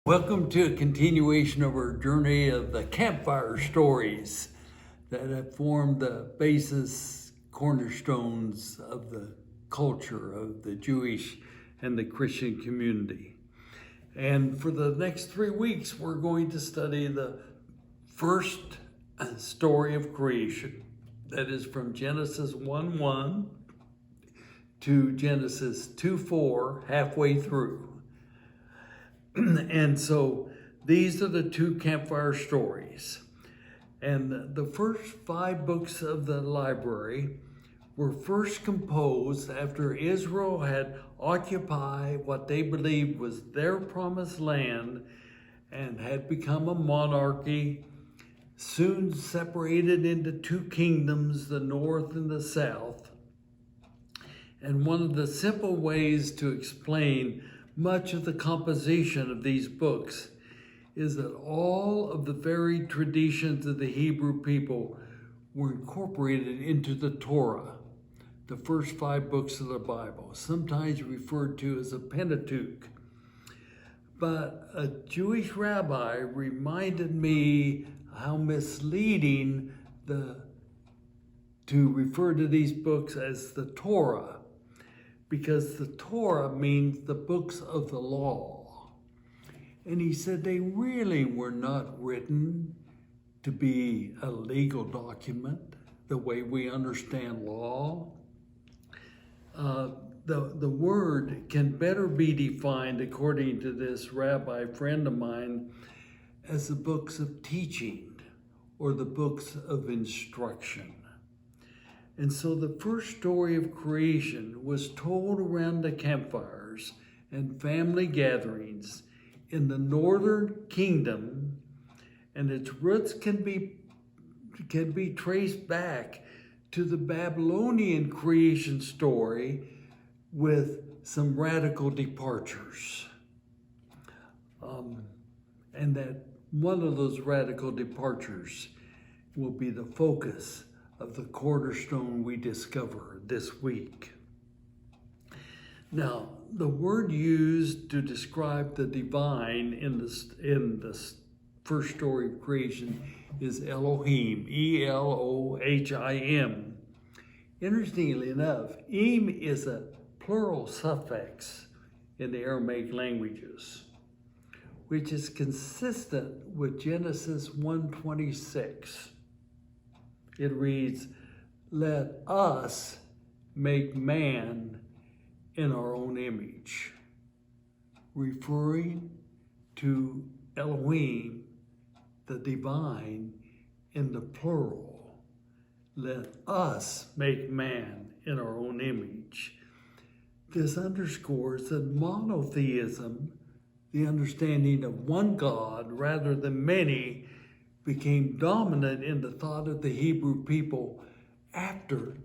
Welcome to a continuation of our journey of the Campfire stories that have formed the basis, cornerstones of the culture of the Jewish and the Christian community. And for the next 3 weeks, we're going to study the first story of creation. That is from Genesis 1:1 to Genesis 2:4, halfway through. And so these are the two campfire stories. And the first 5 books of the library were first composed after Israel had occupied what they believed was their promised land and had become a monarchy, soon separated into 2 kingdoms, the north and the south. And one of the simple ways to explain much of the composition of these books is that all of the varied traditions of the Hebrew people were incorporated into the Torah, the first 5 books of the Bible, sometimes referred to as a Pentateuch. But a Jewish rabbi reminded me how misleading to refer to these books as the Torah, because the Torah means the books of the law. And he said they really were not written to be a legal document, the way we understand law. The word can better be defined, according to this rabbi friend of mine, as the books of teaching or the books of instruction. And so the first story of creation was told around the campfires and family gatherings in the northern kingdom, and its roots can be traced back to the Babylonian creation story with some radical departures. And that one of those radical departures will be the focus of the cornerstone we discover this week. Now, the word used to describe the divine in the first story of creation is Elohim, Elohim. Interestingly enough, Im is a plural suffix in the Aramaic languages, which is consistent with Genesis 1:26. It reads, "Let us make man in our own image," referring to Elohim, the divine, in the plural. Let us make man in our own image. This underscores that monotheism, the understanding of one God rather than many, became dominant in the thought of the Hebrew people after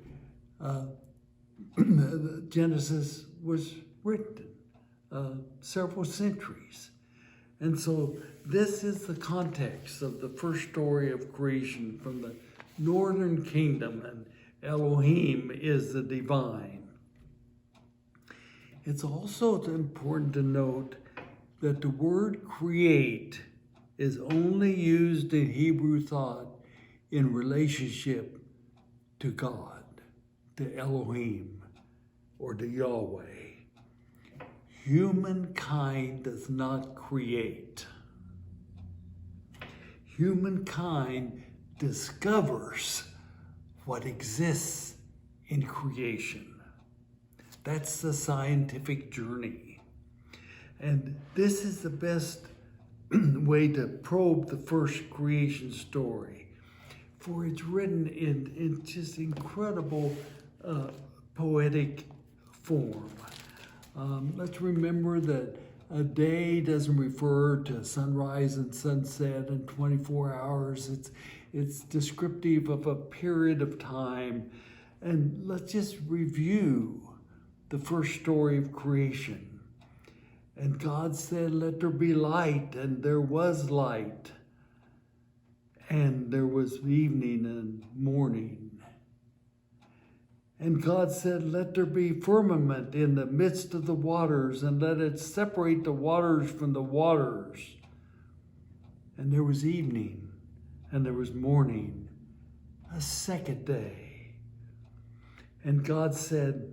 Genesis was written, several centuries. And so this is the context of the first story of creation from the northern kingdom, and Elohim is the divine. It's also important to note that the word create is only used in Hebrew thought in relationship to God, to Elohim, or to Yahweh. Humankind does not create. Humankind discovers what exists in creation. That's the scientific journey. And this is the best way to probe the first creation story, for it's written in just incredible poetic form. Let's remember that a day doesn't refer to sunrise and sunset in 24 hours. It's descriptive of a period of time. And let's just review the first story of creation. And God said, "Let there be light," and there was light. And there was evening and morning. And God said, let there be firmament in the midst of the waters, and let it separate the waters from the waters. And there was evening, and there was morning, a second day. And God said,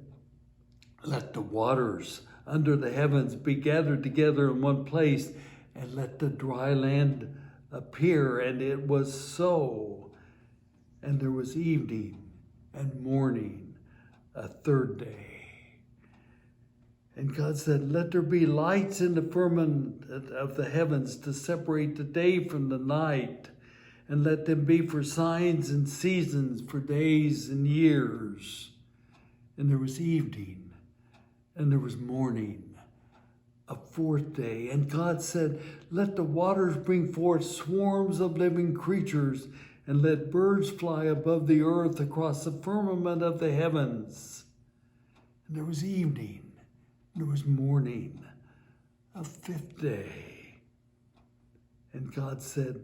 let the waters under the heavens be gathered together in one place, and let the dry land appear. And it was so. And there was evening and morning, a third day. And God said, let there be lights in the firmament of the heavens to separate the day from the night, and let them be for signs and seasons, for days and years. And there was evening, and there was morning, a fourth day. And God said, let the waters bring forth swarms of living creatures, and let birds fly above the earth across the firmament of the heavens. And there was evening, and there was morning, a fifth day. And God said,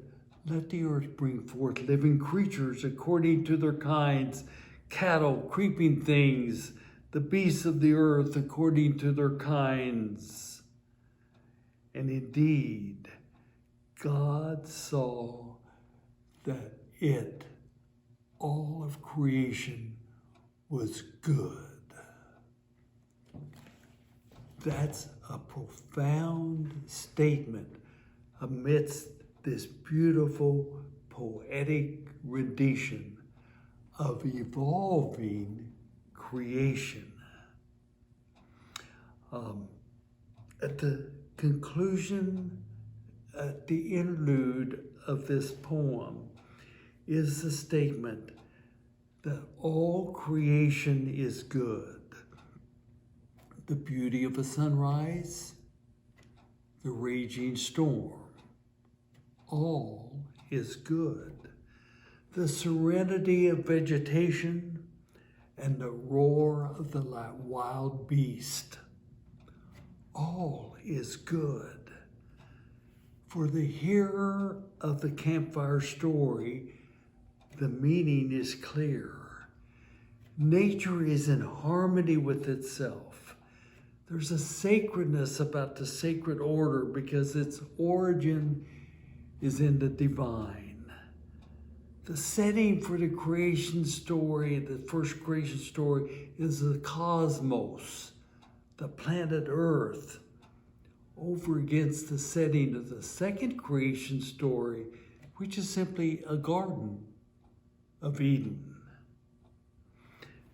let the earth bring forth living creatures according to their kinds, cattle, creeping things, the beasts of the earth according to their kinds. And indeed, God saw that all of creation was good. That's a profound statement amidst this beautiful poetic rendition of evolving creation. At the conclusion, at the interlude of this poem, is the statement that all creation is good. The beauty of a sunrise, the raging storm, all is good. The serenity of vegetation and the roar of the wild beast, all is good. For the hearer of the Campfire story, the meaning is clear. Nature is in harmony with itself. There's a sacredness about the sacred order because its origin is in the divine. The setting for the creation story, the first creation story, is the cosmos, the planet Earth, over against the setting of the second creation story, which is simply a garden of Eden.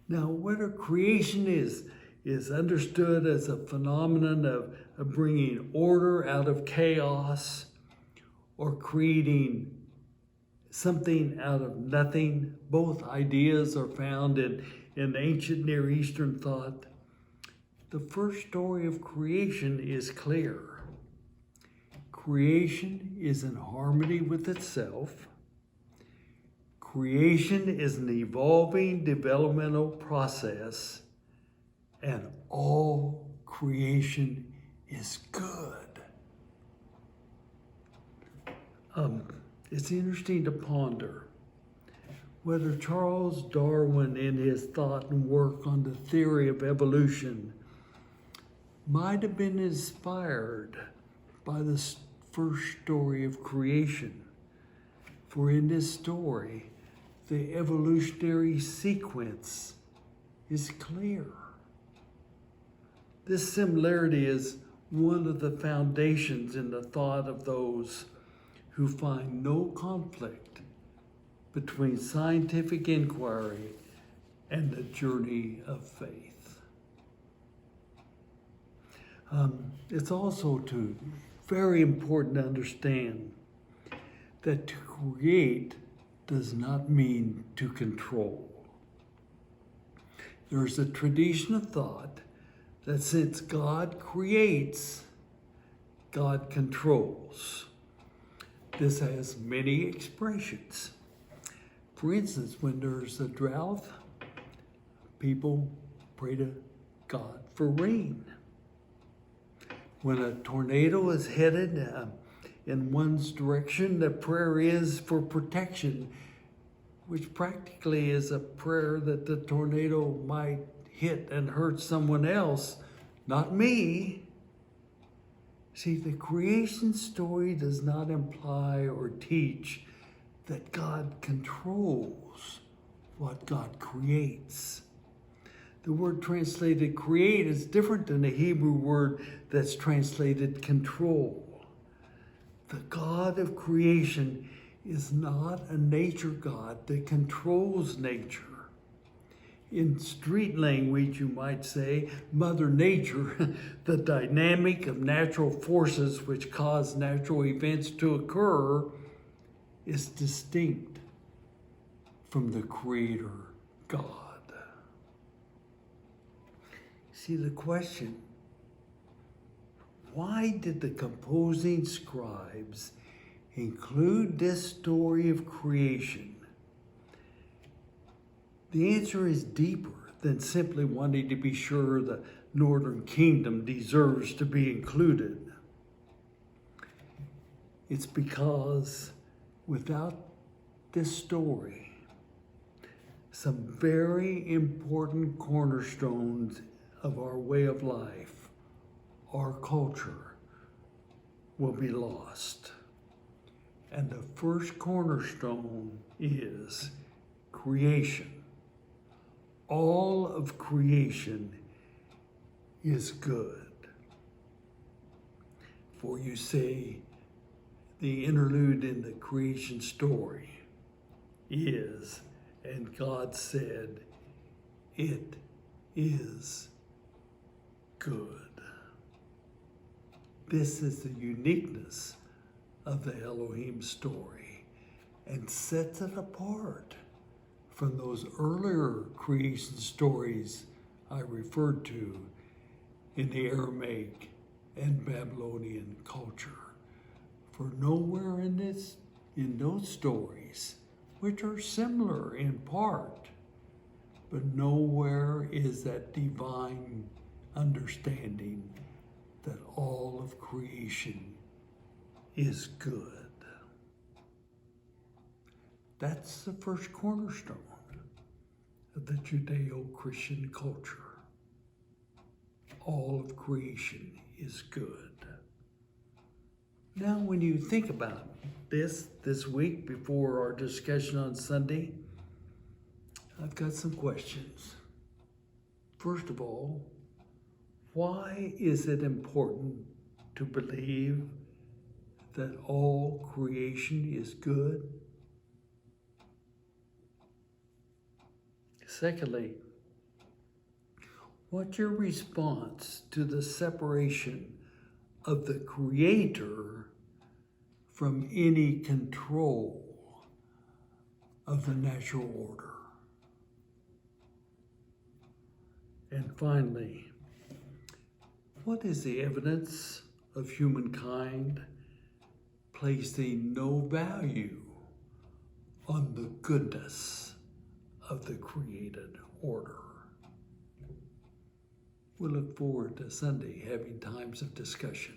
Now, whether creation is understood as a phenomenon of bringing order out of chaos or creating something out of nothing, both ideas are found in ancient Near Eastern thought. The first story of creation is clear. Creation is in harmony with itself. Creation is an evolving developmental process, and all creation is good. It's interesting to ponder whether Charles Darwin, in his thought and work on the theory of evolution, might have been inspired by the first story of creation. For in this story, the evolutionary sequence is clear. This similarity is one of the foundations in the thought of those who find no conflict between scientific inquiry and the journey of faith. It's also very important to understand that to create does not mean to control. There's a tradition of thought that since God creates, God controls. This has many expressions. For instance, when there's a drought, people pray to God for rain. When a tornado is headed in one's direction, the prayer is for protection. which practically is a prayer that the tornado might hit and hurt someone else, not me. See, the creation story does not imply or teach that God controls what God creates. The word translated create is different than the Hebrew word that's translated control. The God of creation is not a nature God that controls nature. In street language, you might say, Mother Nature, the dynamic of natural forces which cause natural events to occur, is distinct from the Creator God. See, the question, why did the composing scribes include this story of creation? The answer is deeper than simply wanting to be sure the northern kingdom deserves to be included. It's because without this story, some very important cornerstones of our way of life, our culture, will be lost. And the first cornerstone is creation. All of creation is good. For you say, the interlude in the creation story is, and God said, it is good. This is the uniqueness of the Elohim story and sets it apart from those earlier creation stories I referred to in the Aramaic and Babylonian culture. For nowhere in those stories, which are similar in part, but nowhere is that divine understanding that all of creation is good. That's the first cornerstone of the Judeo-Christian culture. All of creation is good. Now, when you think about this week before our discussion on Sunday, I've got some questions. First of all, why is it important to believe that all creation is good? Secondly, what's your response to the separation of the Creator from any control of the natural order? And finally, what is the evidence of humankind placing no value on the goodness of the created order? We look forward to Sunday having times of discussion.